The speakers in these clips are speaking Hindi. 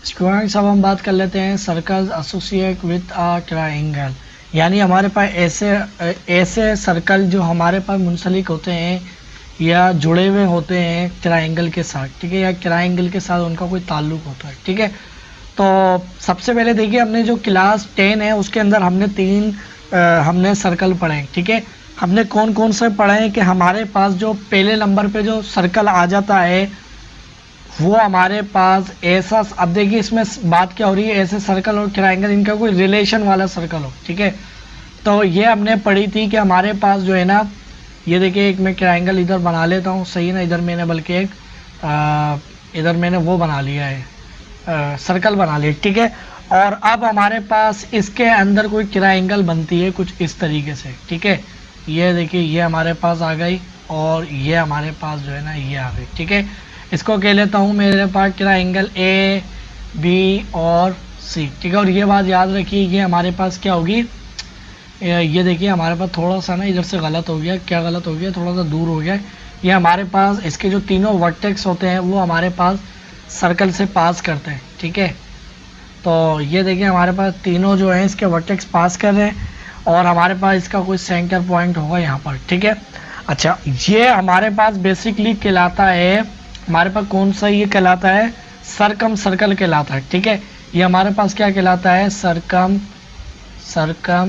स्टूडेंट्स, अब हम बात कर लेते हैं circle associate with a triangle. यानी हमारे पास ऐसे सर्कल जो हमारे पास मुंसलिक होते हैं या जुड़े हुए होते हैं ट्राइंगल के साथ, ठीक है, या ट्राइंगल के साथ उनका कोई ताल्लुक होता है, ठीक है। तो सबसे पहले देखिए, हमने जो क्लास 10 है उसके अंदर हमने सर्कल पढ़े हैं, ठीक है। हमने कौन कौन से पढ़े हैं कि हमारे पास जो पहले नंबर पे जो सर्कल आ जाता है वो हमारे पास ऐसा, अब देखिए इसमें बात क्या हो रही है, ऐसे सर्कल और ट्रायंगल इनका कोई रिलेशन वाला सर्कल हो, ठीक है। तो ये हमने पढ़ी थी कि हमारे पास जो है ना, ये देखिए एक मैं ट्रायंगल इधर बना लेता हूँ, सही ना, इधर मैंने बल्कि एक इधर मैंने वो बना लिया है, सर्कल बना लिया, ठीक है। और अब हमारे पास इसके अंदर कोई ट्रायंगल बनती है कुछ इस तरीके से, ठीक है। ये देखिए, ये हमारे पास आ गई और ये हमारे पास जो है ना ये आ गई, ठीक है। इसको कह लेता हूँ मेरे पास ट्रायंगल ए बी और सी, ठीक है। और ये बात याद रखिए, ये हमारे पास क्या होगी, ये देखिए हमारे पास थोड़ा सा ना इधर से गलत हो गया, क्या गलत हो गया, थोड़ा सा दूर हो गया। ये हमारे पास इसके जो तीनों वर्टेक्स होते हैं वो हमारे पास सर्कल से पास करते हैं, ठीक है। तो ये देखिए हमारे पास तीनों जो है इसके वर्टेक्स पास कर रहे हैं और हमारे पास इसका कोई सेंटर पॉइंट होगा यहाँ पर, ठीक है। अच्छा, ये हमारे पास बेसिकली कहलाता है, हमारे पास कौन सा ये कहलाता है, सरकम सर्कल कहलाता है, ठीक है। ये हमारे पास क्या कहलाता है, सरकम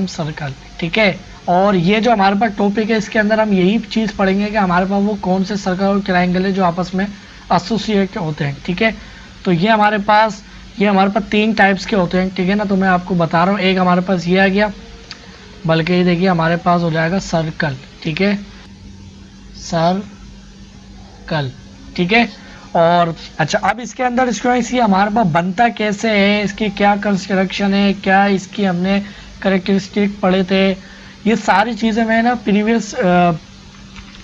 सर्कल, ठीक है। और ये जो हमारे पास टॉपिक है इसके अंदर हम यही चीज़ पढ़ेंगे कि हमारे पास वो कौन से सर्कल और ट्रायंगल है जो आपस में एसोसिएट होते हैं, ठीक है। तो ये हमारे पास तीन टाइप्स के होते हैं, ठीक है ना। तो मैं आपको बता रहा हूँ, एक हमारे पास ये आ गया, बल्कि ये देखिए हमारे पास हो जाएगा सर्कल, ठीक है, सर्कल, ठीक है। और अच्छा, अब इसके अंदर इसकी हमारे पास बनता कैसे है, इसकी क्या कंस्ट्रक्शन है, क्या इसकी हमने करेक्टरिस्टिक पढ़े थे, ये सारी चीज़ें मैं ना प्रीवियस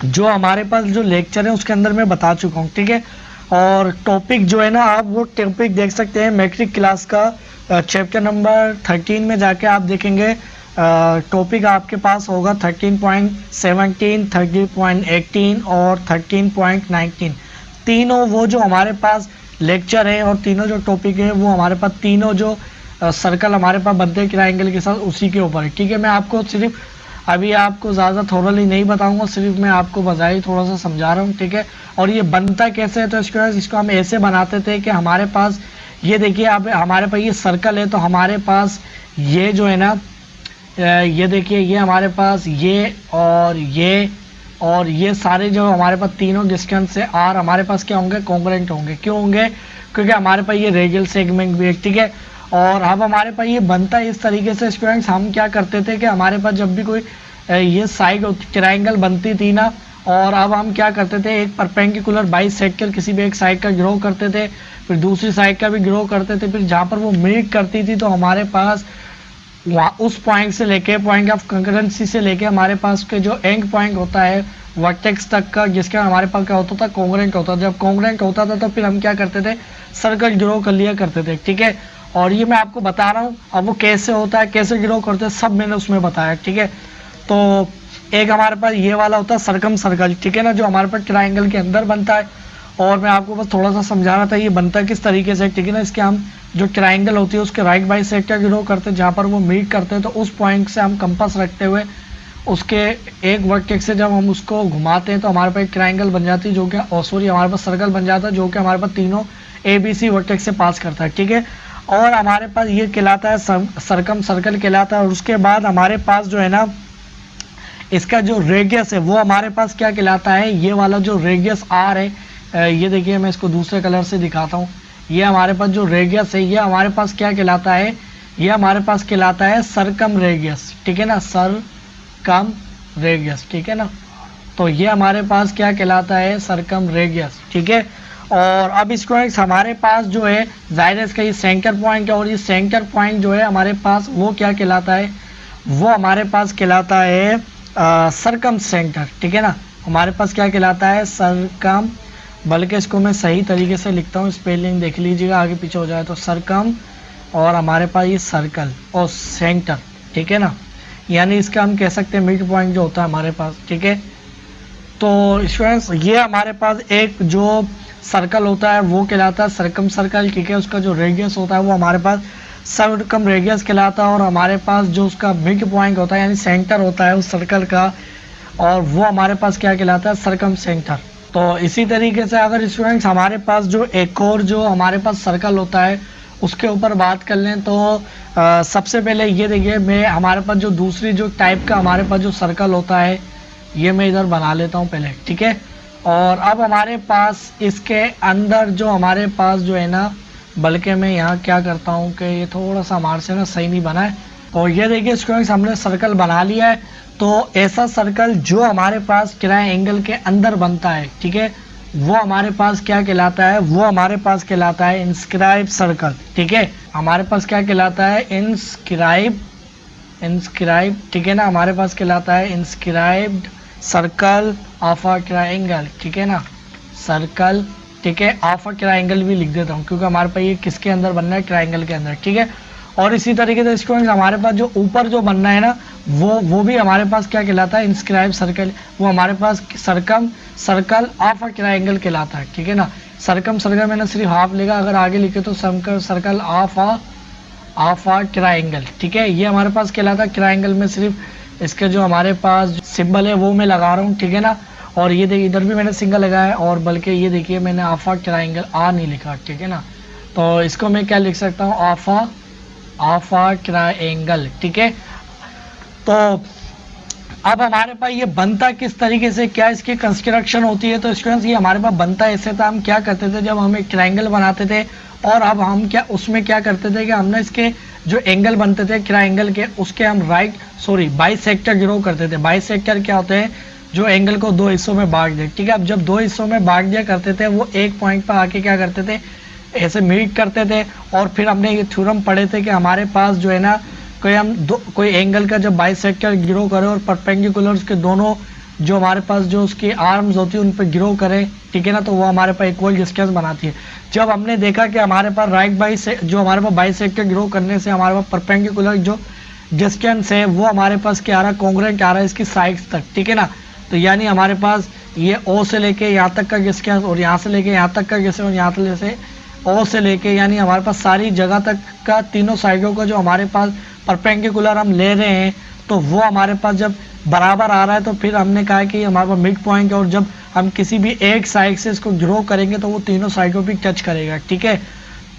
जो हमारे पास जो लेक्चर है उसके अंदर मैं बता चुका हूँ, ठीक है। और टॉपिक जो है ना, आप वो टॉपिक देख सकते हैं मैट्रिक क्लास का चैप्टर नंबर 13 में जाके आप देखेंगे। टॉपिक आपके पास होगा 13.17, 13.18 और 13.19। तीनों वो जो हमारे पास लेक्चर है और तीनों जो टॉपिक है वो हमारे पास तीनों जो सर्कल हमारे पास बनते हैं ट्रायंगल के साथ उसी के ऊपर है, ठीक है। मैं आपको सिर्फ अभी आपको ज़्यादा थोरली नहीं बताऊंगा, सिर्फ मैं आपको बजाय थोड़ा सा समझा रहा हूँ, ठीक है। और ये बनता कैसे है, तो इसको हम ऐसे बनाते थे कि हमारे पास ये देखिए, अब हमारे पास ये सर्कल है तो हमारे पास ये जो है ना, ये देखिए, ये हमारे पास ये और ये सारे जो हमारे पास तीनों डिस्टेंस से आर हमारे पास क्या होंगे, कॉन्ग्रुएंट होंगे। क्यों होंगे, क्योंकि हमारे पास ये रेडियल सेगमेंट भी है, ठीक है। और अब हमारे पास ये बनता है इस तरीके से स्टूडेंट्स, हम क्या करते थे कि हमारे पास जब भी कोई ये साइड ट्रायंगल बनती थी ना, और अब हम क्या करते थे, एक परपेंडिकुलर बाइसेक्टर किसी भी एक साइड का ग्रो करते थे, फिर दूसरी साइड का भी ग्रो करते थे, फिर जहाँ पर वो मीट करती थी तो हमारे पास उस पॉइंट से लेके पॉइंट ऑफ कंकरेंसी से लेके हमारे पास के जो एंड पॉइंट होता है वर्टेक्स तक का, जिसका हमारे पास क्या होता था, कॉन्ग्रुएंट होता था। जब कॉन्ग्रुएंट होता था तो फिर हम क्या करते थे, सर्कल ड्रॉ कर लिया करते थे, ठीक है। और ये मैं आपको बता रहा हूँ, अब वो कैसे होता है, कैसे ड्रॉ करते हैं, सब मैंने उसमें बताया, ठीक है। तो एक हमारे पास ये वाला होता है सरकम सर्कल, ठीक है ना, जो हमारे पास ट्रायंगल के अंदर बनता है। और मैं आपको बस थोड़ा सा समझा रहा था ये बनता किस तरीके से, ठीक है ना। इसके हम जो ट्रायंगल होती है उसके राइट बाइसेक्टर ड्रॉ करते हैं, जहाँ पर वो मीट करते हैं, तो उस पॉइंट से हम कंपास रखते हुए उसके एक वर्टेक्स से जब हम उसको घुमाते हैं तो हमारे पास एक ट्रायंगल बन जाती है, जो कि हमारे पास सर्कल बन जाता है, जो कि हमारे पास तीनों ABC वर्टेक्स से पास करता है, ठीक है। और हमारे पास ये कहलाता है सरकम सर्कल कहलाता है। और उसके बाद हमारे पास जो है ना, इसका जो रेडियस है वो हमारे पास क्या कहलाता है, ये वाला जो रेडियस आर है, ये देखिए मैं इसको दूसरे कलर से दिखाता हूँ। ये हमारे पास जो रेडियस है ये हमारे पास क्या कहलाता है, ये हमारे पास कहलाता है सरकम रेडियस, ठीक है ना, सरकम रेडियस, ठीक है ना। तो ये हमारे पास क्या कहलाता है, सरकम रेडियस, ठीक है। और अब इसको हमारे पास जो है जाहिर है इसका ये सेंटर पॉइंट है, और ये सेंटर पॉइंट जो है हमारे पास वो क्या कहलाता है, वो हमारे पास कहलाता है सरकम सेंटर, ठीक है ना। हमारे पास क्या कहलाता है, सरकम, बल्कि इसको मैं सही तरीके से लिखता हूँ, स्पेलिंग देख लीजिएगा, आगे पीछे हो जाए तो सरकम, और हमारे पास ये सर्कल और सेंटर, ठीक है ना। यानी इसका हम कह सकते हैं मिड पॉइंट जो होता है हमारे पास, ठीक है। तो स्टूडेंट्स, ये हमारे पास एक जो सर्कल होता है वो कहलाता है सर्कम सर्कल, ठीक है। उसका जो रेडियस होता है वो हमारे पास सर्कम रेडियस कहलाता है, और हमारे पास जो उसका मिड पॉइंट होता है यानी सेंटर होता है उस सर्कल का, और वो हमारे पास क्या कहलाता है, सर्कम सेंटर। तो इसी तरीके से अगर स्टूडेंट्स हमारे पास जो एक और जो हमारे पास सर्कल होता है उसके ऊपर बात कर लें तो सबसे पहले ये देखिए, मैं हमारे पास जो दूसरी जो टाइप का हमारे पास जो सर्कल होता है ये मैं इधर बना लेता हूँ पहले, ठीक है। और अब हमारे पास इसके अंदर जो हमारे पास जो है ना, बल्कि मैं यहाँ क्या करता हूँ कि ये थोड़ा सा हमारे से ना सही नहीं बना है। और ये देखिए स्टूडेंट्स हमने सर्कल बना लिया है। तो ऐसा सर्कल जो हमारे पास ट्रायंगल के अंदर बनता है, ठीक है, वो हमारे पास क्या कहलाता है, वो हमारे पास कहलाता है इंस्क्राइब सर्कल, ठीक है। हमारे पास क्या कहलाता है, इंस्क्राइब, ठीक है ना, हमारे पास कहलाता है inscribed circle of a triangle, ठीक है ना, सर्कल, ठीक है, ऑफ अ ट्रायंगल भी लिख देता हूँ क्योंकि हमारे पास ये किसके अंदर बनना है, ट्रायंगल के अंदर, ठीक है। और इसी तरीके से स्टूडेंट्स हमारे पास जो ऊपर जो बनना है ना, वो भी हमारे पास क्या कहलाता है, इंस्क्राइब सर्कल, वो हमारे पास circumcircle of a triangle कहलाता है, ठीक है ना। सर्कम सर्कल मैंने सिर्फ हाफ लिखा, अगर आगे लिखे तो सर्कल ऑफ अ ट्रायंगल, ठीक है। ये हमारे पास कहलाता है ट्रायंगल में सिर्फ इसके जो हमारे पास सिंबल है वो मैं लगा रहा हूँ, ठीक है ना। और ये देखिए इधर भी मैंने सिंगल लगाया है, और बल्कि ये देखिए मैंने ऑफ अ ट्रायंगल आ नहीं लिखा, ठीक है ना। तो इसको मैं क्या लिख सकता हूँ, ऑफ अ ट्रायंगल, ठीक है। तो अब हमारे पास ये बनता किस तरीके से, क्या इसकी कंस्ट्रक्शन होती है, तो स्टूडेंट्स ये हमारे पास बनता ऐसे था, हम क्या करते थे जब हम एक ट्रायंगल बनाते थे, और अब हम क्या उसमें क्या करते थे कि हमने इसके जो एंगल बनते थे ट्रायंगल के, उसके हम बाइसेक्टर ड्रॉ करते थे। बाइसेक्टर क्या होते हैं, जो एंगल को दो हिस्सों में बांट दे, ठीक है। अब जब दो हिस्सों में बांट दिया करते थे, वो एक पॉइंट पर आके क्या करते थे, ऐसे मीट करते थे। और फिर हमने ये थ्योरम पढ़े थे कि हमारे पास जो है ना, कोई एंगल का जब बाइसेक्टर गिरो करे और परपेंडिकुलर उसके दोनों जो हमारे पास जो उसकी आर्म्स होती है उन पर गिरो करे, ठीक है ना, तो वो हमारे पास इक्वल डिस्टेंस बनाती है। जब हमने देखा कि हमारे पास जो हमारे पास बाइसेक्टर गिरो करने से हमारे पास परपेंडिकुलर जो डिस्टेंस है वो हमारे पास क्या आ रहा है, कॉन्ग्रुएंट आ रहा है इसकी साइड्स तक, ठीक है ना। तो यानी हमारे पास ये ओ से लेके यहाँ तक का डिस्टेंस, और यहाँ से लेके यहाँ तक का डिस्टेंस, और यहाँ से ओ से लेके यानी हमारे पास सारी जगह तक का तीनों साइडों का जो हमारे पास परपेंडिकुलर हम ले रहे हैं, तो वो हमारे पास जब बराबर आ रहा है तो फिर हमने कहा कि हमारे पास मिड पॉइंट है, और जब हम किसी भी एक साइड से इसको ग्रो करेंगे तो वो तीनों साइडों भी टच करेगा, ठीक है।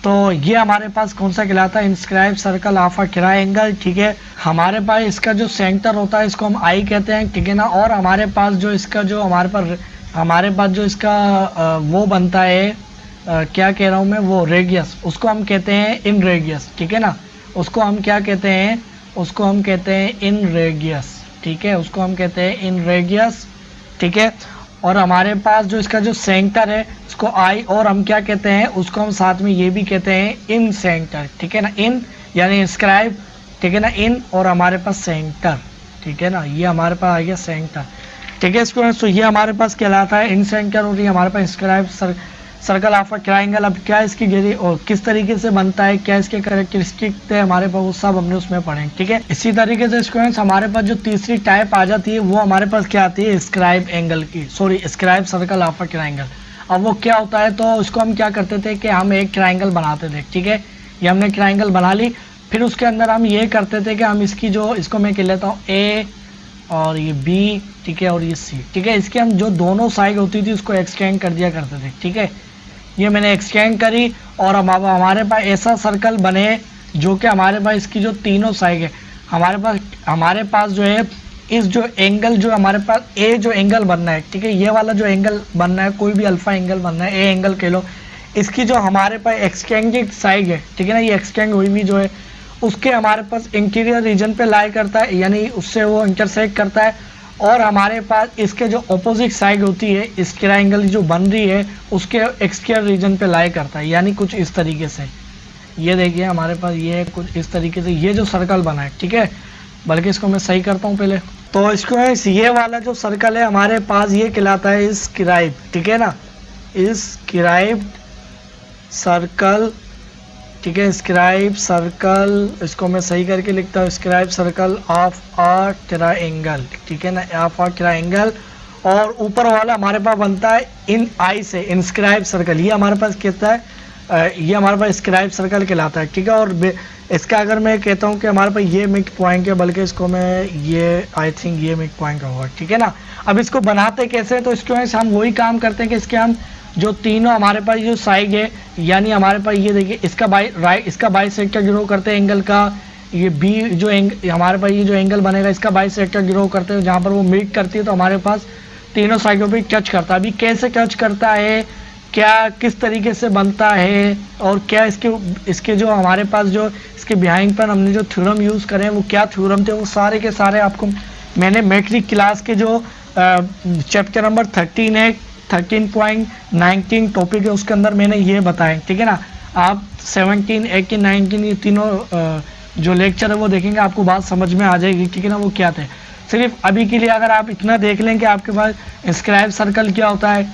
तो ये हमारे पास कौन सा कहलाता है, inscribe circle of a triangle, ठीक है। हमारे पास इसका जो सेंटर होता है इसको हम आई कहते हैं, ठीक है ना। और हमारे पास जो इसका जो हमारे पास जो इसका वो बनता है, क्या कह रहा हूँ मैं, वो रेडियस, उसको हम कहते हैं इन रेडियस, ठीक है ना। उसको हम क्या कहते हैं, उसको हम कहते हैं इन रेडियस, ठीक है, उसको हम कहते हैं इन रेडियस, ठीक है। और हमारे पास जो इसका जो सेंटर है इसको आई, और हम क्या कहते हैं, उसको हम साथ में ये भी कहते हैं इन सेंटर, ठीक है ना। इन यानी इंस्क्राइब, ठीक है ना, इन, और हमारे पास सेंटर, ठीक है ना, ये हमारे पास आ गया सेंटर, ठीक है स्टूडेंट्स। तो ये हमारे पास कहलाता है इन सेंटर, और ये हमारे पास inscribe circle of a triangle. अब क्या इसकी गेरी और किस तरीके से बनता है, क्या इसके कैरेक्टरिस्टिक थे हमारे पास, वो सब हमने उसमें पढ़े, ठीक है। इसी तरीके से स्टूडेंट्स हमारे पास जो तीसरी टाइप आ जाती है वो हमारे पास क्या आती है, scribe circle of a triangle. अब वो क्या होता है, तो इसको हम क्या करते थे कि हम एक ट्रायंगल बनाते थे, ठीक है। ये हमने ट्रायंगल बना ली, फिर उसके अंदर हम ये करते थे कि हम इसकी जो इसको मैं कह लेता हूँ ए, और ये बी, ठीक है, और ये सी, ठीक है। इसके हम जो दोनों साइड होती थी उसको एक्सटेंड कर दिया करते थे, ठीक है। ये मैंने एक्सटेंड करी, और अब हमारे पास ऐसा सर्कल बने जो कि हमारे पास इसकी जो तीनों साइड है, हमारे पास जो है इस जो एंगल जो हमारे पास ए जो एंगल बनना है, ठीक है, ये वाला जो एंगल बनना है, कोई भी अल्फा एंगल बनना है, ए एंगल कह लो, इसकी जो हमारे पास एक्सटेंडेड साइड है, ठीक है ना, ये एक्सटेंड हुई हुई जो है उसके हमारे पास इंटीरियर रीजन पे लाई करता है, यानी उससे वो इंटरसेक्ट करता है। और हमारे पास इसके जो ऑपोजिट साइड होती है इस ट्रायंगल जो बन रही है उसके एक्सटीरियर रीजन पे लाई करता है, यानी कुछ इस तरीके से। ये देखिए हमारे पास ये कुछ इस तरीके से ये जो सर्कल बना है, ठीक है। बल्कि इसको मैं सही करता हूँ पहले, तो इसको ये वाला जो सर्कल है हमारे पास ये कहलाता है स्क्राइब, ठीक है ना, स्क्राइब्ड सर्कल, ठीक है, स्क्राइब सर्कल, इसको मैं सही करके लिखता हूँ, scribe circle of a triangle, ठीक है ना, ऑफ अ ट्रायंगल। और ऊपर वाला हमारे पास बनता है इन आई से इंस्क्राइब सर्कल, ये हमारे पास कहता है ये हमारे पास स्क्राइब सर्कल कहलाता है, ठीक है। और इसका अगर मैं कहता हूँ कि हमारे पास ये मिड पॉइंट है, बल्कि इसको मैं ये आई थिंक ये मिड पॉइंट होगा, ठीक है ना। अब इसको बनाते कैसे हैं, तो इसके हम वही काम करते हैं कि इसके हम जो तीनों हमारे पास जो साइड है, यानी हमारे पास ये देखिए इसका इसका बाइसेक्टर गिरो करते हैं एंगल का, ये बी जो हमारे पास ये जो एंगल बनेगा इसका बाइसेक्टर गिरो करते हैं, जहाँ पर वो मीट करती है तो हमारे पास तीनों साइडों पे टच करता है। अभी कैसे टच करता है, क्या किस तरीके से बनता है, और क्या इसके जो हमारे पास जो इसके बिहाइंड पर हमने जो थ्योरम यूज़ करें वो क्या थ्योरम थे, वो सारे के सारे आपको मैंने मैट्रिक क्लास के जो चैप्टर नंबर 13 है 13.19 टॉपिक है उसके अंदर मैंने ये बताया, ठीक है ना। आप 17, 18, 19 ये तीनों जो लेक्चर है वो देखेंगे, आपको बात समझ में आ जाएगी, ठीक है ना, वो क्या थे। सिर्फ अभी के लिए अगर आप इतना देख लें कि आपके पास इंस्क्राइब सर्कल क्या होता है,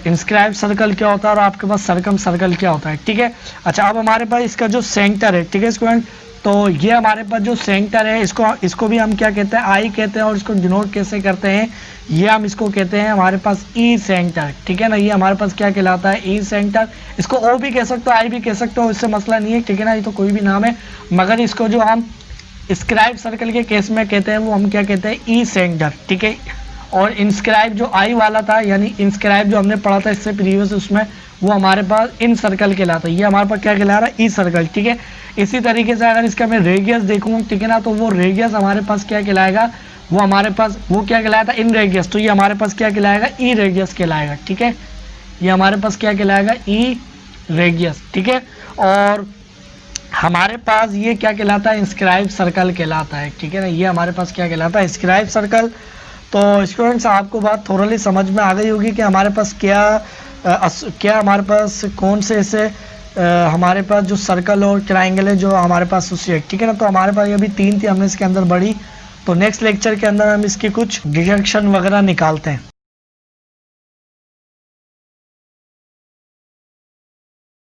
इंस्क्राइब सर्कल क्या होता है, और आपके पास सर्कम सर्कल क्या होता है, ठीक है। अच्छा, अब हमारे पास इसका जो सेंटर है, ठीक है स्टूडेंट, तो ये हमारे पास जो सेंटर है इसको भी हम क्या कहते हैं, आई कहते हैं, और इसको डिनोट कैसे करते हैं, ये हम इसको कहते हैं हमारे पास ई सेंटर, ठीक है ना। ये हमारे पास क्या कहलाता है, ई सेंटर। इसको ओ भी कह सकते हो, आई भी कह सकते हो, इससे मसला नहीं है, ठीक है ना, ये तो कोई भी नाम है, मगर इसको जो हम स्क्राइब सर्कल के केस में कहते हैं वो हम क्या कहते हैं, ई सेंटर, ठीक है। और इंस्क्राइब जो आई वाला था, यानी इंस्क्राइब जो हमने पढ़ा था इससे प्रीवियस, उसमें वो हमारे पास इन सर्कल कहलाता है, ये हमारे पास क्या कहला रहा है, ई सर्कल, ठीक है। इसी तरीके से अगर इसका मैं रेडियस देखूँ, ठीक है ना, तो वो रेडियस हमारे पास क्या कहलाएगा, वो हमारे पास वो क्या कहलाया था, इन रेडियस, तो ये हमारे पास क्या कहलाएगा, ई रेडियस कहलाएगा, ठीक है। ये हमारे पास क्या कहलाएगा, ई रेडियस, ठीक है। और हमारे पास ये क्या कहलाता है, इंस्क्राइब सर्कल कहलाता है, ठीक है ना। ये हमारे पास क्या कहलाता है, इंस्क्राइब सर्कल। तो स्टूडेंट्स आपको बात थोड़ी समझ में आ गई होगी कि हमारे पास क्या हमारे पास कौन से ऐसे हमारे पास जो सर्कल और ट्राइंगल है जो हमारे पास एसोसिएट, ठीक है ना। तो हमारे पास ये अभी 3 थी, हमने इसके अंदर बढ़ी, तो नेक्स्ट लेक्चर के अंदर हम इसकी कुछ डिडक्शन वगैरह निकालते हैं।